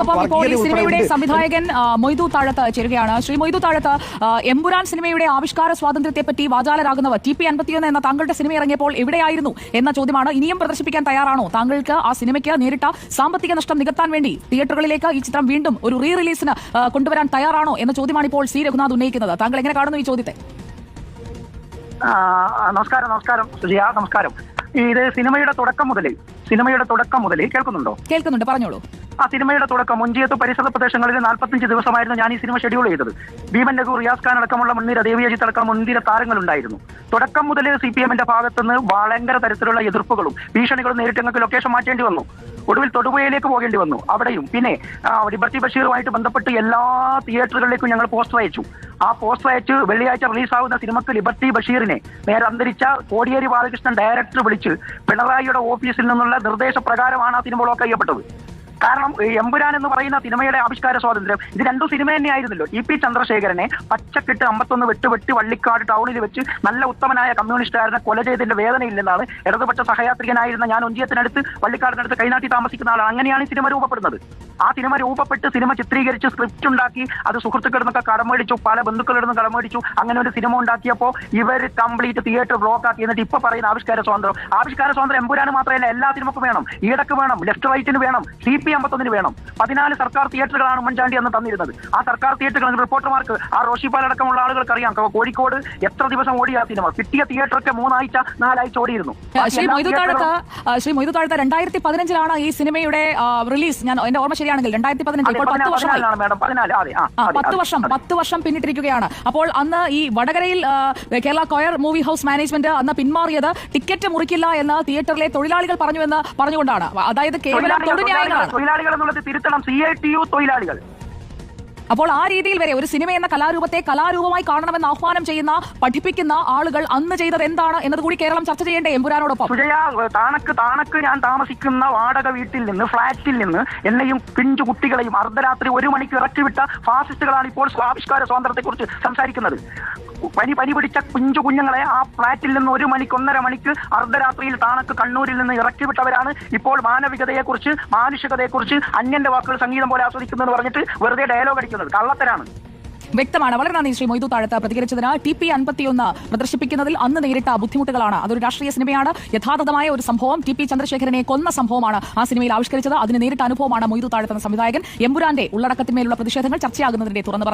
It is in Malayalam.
അപ്പോൾ ഇപ്പോൾ ഈ സിനിമയുടെ സംവിധായകൻ മൊയ്തു താഴത്ത് ചേരുകയാണ്. ശ്രീ മൊയ്തു താഴത്ത്, എമ്പുരാൻ സിനിമയുടെ ആവിഷ്കാര സ്വാതന്ത്ര്യത്തെ പറ്റി വാചാലരാകുന്നവർ TP51 എന്ന താങ്കളുടെ സിനിമ ഇറങ്ങിയപ്പോൾ എവിടെയായിരുന്നു എന്ന ചോദ്യമാണ്. ഇനിയും പ്രദർശിപ്പിക്കാൻ തയ്യാറാണോ? താങ്കൾക്ക് ആ സിനിമയ്ക്ക് നേരിട്ട സാമ്പത്തിക നഷ്ടം നികത്താൻ വേണ്ടി തിയേറ്ററുകളിലേക്ക് ഈ ചിത്രം വീണ്ടും ഒരു റീ റിലീസിന് കൊണ്ടുവരാൻ തയ്യാറാണോ എന്ന ചോദ്യമാണ് ഇപ്പോൾ സി രഘുനാഥ് ഉന്നയിക്കുന്നത്. താങ്കൾ എങ്ങനെ കാണുന്നു ഈ ചോദ്യത്തെ? നമസ്കാരം സുജിയ, നമസ്കാരം. ഇത് സിനിമയുടെ തുടക്കം മുതൽ കേൾക്കുന്നുണ്ട്, പറഞ്ഞോളൂ. ആ സിനിമയുടെ തുടക്കം മുഞ്ചിയത്ത് പരിസര പ്രദേശങ്ങളിൽ 45 ദിവസമായിരുന്നു ഞാൻ ഈ സിനിമ ഷെഡ്യൂൾ ചെയ്തത്. ഭീമൻ രഘു, റിയാസ് ഖാൻ അടക്കമുള്ള മുൻനിര, ദേവിയജിത്ത് അടക്കം മുൻനിര താരങ്ങളുണ്ടായിരുന്നു. തുടക്കം മുതൽ CPM-ന്റെ ഭാഗത്തുനിന്ന് ഭയങ്കര തരത്തിലുള്ള എതിർപ്പുകളും ഭീഷണികളും നേരിട്ട് ഞങ്ങൾക്ക് ലൊക്കേഷൻ മാറ്റേണ്ടി വന്നു. ഒടുവിൽ തൊടുപുഴയിലേക്ക് പോകേണ്ടി വന്നു. അവിടെയും പിന്നെ ലിബർട്ടി ബഷീറുമായിട്ട് ബന്ധപ്പെട്ട് എല്ലാ തിയേറ്ററുകളിലേക്കും ഞങ്ങൾ പോസ്റ്റർ അയച്ചു. ആ പോസ്റ്റർ അയച്ച് വെള്ളിയാഴ്ച റിലീസാവുന്ന സിനിമക്ക് ലിബർട്ടി ബഷീറിനെ നേരെ അന്തരിച്ച കോടിയേരി ബാലകൃഷ്ണൻ ഡയറക്ടർ വിളിച്ച് പിണറായിയുടെ ഓഫീസിൽ നിന്നുള്ള നിർദ്ദേശപ്രകാരമാണ് ആ സിനിമ ബ്ലോക്ക് ചെയ്യപ്പെട്ടത്. കാരണം എമ്പുരാൻ എന്ന് പറയുന്ന സിനിമയുടെ ആവിഷ്കാര സ്വാതന്ത്ര്യം ഇത് രണ്ടു സിനിമ തന്നെയായിരുന്നല്ലോ. TP ചന്ദ്രശേഖരനെ പച്ചക്കിട്ട് 51 വെട്ട് വള്ളിക്കാട് ടൗണിൽ വെച്ച് നല്ല ഉത്തമനായ കമ്മ്യൂണിസ്റ്റുകാരനെ കൊല ചെയ്തതിന്റെ വേദനയില്ലെന്നാണ് ഇടതുപക്ഷ സഹയാത്രികനായിരുന്ന ഞാൻ ഒഞ്ചിയത്തിനടുത്ത് വള്ളിക്കാടിനടുത്ത് കൈനാട്ടി താമസിക്കുന്ന ആളാണ്. അങ്ങനെയാണ് ഈ സിനിമ രൂപപ്പെടുന്നത്. ആ സിനിമ രൂപപ്പെട്ട് സിനിമ ചിത്രീകരിച്ച് സ്ക്രിപ്റ്റ് ഉണ്ടാക്കി അത് സുഹൃത്തുക്കളിൽ നിന്നൊക്കെ കടമേടിച്ചു, പല ബന്ധുക്കളിൽ നിന്ന് കടമേടിച്ചു. അങ്ങനെ ഒരു സിനിമ ഉണ്ടാക്കിയപ്പോൾ ഇവർ കംപ്ലീറ്റ് തിയേറ്റർ ബ്ലോക്ക് ആക്കി. എന്നിട്ട് ഇപ്പൊ പറയുന്ന ആവിഷ്കാര സ്വാതന്ത്ര്യം എമ്പുരാന് മാത്രമല്ല, എല്ലാ സിനിമക്കും വേണം. ഈടക്ക് വേണം, ലെഫ്റ്റ് റൈറ്റിന് വേണം, CP51 വേണം. 14 സർക്കാർ തിയേറ്ററുകളാണ് ഉമ്മൻചാണ്ടി അന്ന് തന്നിരുന്നത്. ആ സർക്കാർ തിയേറ്ററുകൾ റിപ്പോർട്ടർമാർക്ക്, ആ റോഷിപ്പാൽ അടക്കമുള്ള ആളുകൾക്ക് അറിയാം. കോഴിക്കോട് എത്ര ദിവസം ഓടിയ സിനിമ, കിട്ടിയ തിയേറ്ററൊക്കെ 3 ആഴ്ച 4 ആഴ്ച ഓടിയിരുന്നു. ശ്രീ മൊയ്തു താഴത്ത് 2015 ഈ സിനിമയുടെ റിലീസ്. ഞാൻ എന്റെ ഓർമ്മ ശരിയാണെങ്കിൽ 2015. ഇപ്പോൾ 10 വർഷം പിന്നിട്ടിരിക്കുകയാണ്. അപ്പോൾ അന്ന് ഈ വടകരയിൽ Kerala coir movie house management അന്ന് പിന്മാറിയത് ടിക്കറ്റ് മുറിക്കില്ല എന്ന് തിയേറ്ററിലെ തൊഴിലാളികൾ പറഞ്ഞുകൊണ്ടാണ്. അതായത് കേവലം തൊഴിലാളികൾ എന്നുള്ളത് തിരുത്തണം, CITU തൊഴിലാളികൾ. അപ്പോൾ ആ രീതിയിൽ വരെ ഒരു സിനിമ എന്ന കലാരൂപത്തെ കലാരൂപമായി കാണണമെന്ന് ആഹ്വാനം ചെയ്യുന്ന, പഠിപ്പിക്കുന്ന ആളുകൾ അന്ന് ചെയ്തത് എന്താണ് എന്നത് കൂടി കേരളം ചർച്ച ചെയ്യേണ്ടേ എമ്പുരാനോടൊപ്പം? താണക്ക് ഞാൻ താമസിക്കുന്ന വാടക വീട്ടിൽ നിന്ന്, ഫ്ളാറ്റിൽ നിന്ന് എന്നെയും പിഞ്ചു കുട്ടികളെയും അർദ്ധരാത്രി 1 മണിക്ക് ഇറക്കിവിട്ട ഫാസിസ്റ്റുകളാണ് ഇപ്പോൾ ആവിഷ്കാര സ്വാതന്ത്ര്യത്തെ കുറിച്ച് സംസാരിക്കുന്നത്. പനി പിടിച്ച പിഞ്ചു കുഞ്ഞുങ്ങളെ ആ ഫ്ളാറ്റിൽ നിന്ന് 1 മണിക്ക് 1.5 മണിക്ക് അർദ്ധരാത്രിയിൽ താണക്ക് കണ്ണൂരിൽ നിന്ന് ഇറക്കിവിട്ടവരാണ് ഇപ്പോൾ മാനവികതയെക്കുറിച്ച്, മാനുഷികതയെക്കുറിച്ച് അന്യന്റെ വാക്കുകൾ സംഗീതം പോലെ ആസ്വദിക്കുന്നതെന്ന് പറഞ്ഞിട്ട് വെറുതെ ഡയലോഗ് അടിക്കുന്നത് കള്ളത്തരാണ്. വ്യക്തമാണ്. വളരെ നന്ദി ശ്രീ മൊയ്തു താഴത്ത് പ്രതികരിച്ചതിന്. TP51 പ്രദർശിപ്പിക്കുന്നതിൽ അന്ന് നേരിട്ട ബുദ്ധിമുട്ടുകളാണ്. അതൊരു രാഷ്ട്രീയ സിനിമയാണ്. യഥാർത്ഥമായ ഒരു സംഭവം, TP ചന്ദ്രശേഖരനെ കൊന്ന സംഭവമാണ് ആ സിനിമയിൽ ആവിഷ്കരിച്ചത്. അതിന് നേരിട്ട അനുഭവമാണ് മൊയ്തു താഴത്ത് എന്ന സംവിധായകൻ. എമ്പുരാന്റെ ഉള്ളടക്കത്തിന്മേലുള്ള പ്രതിഷേധങ്ങൾ ചർച്ചയാകുന്നതിന്റെ തുറന്നു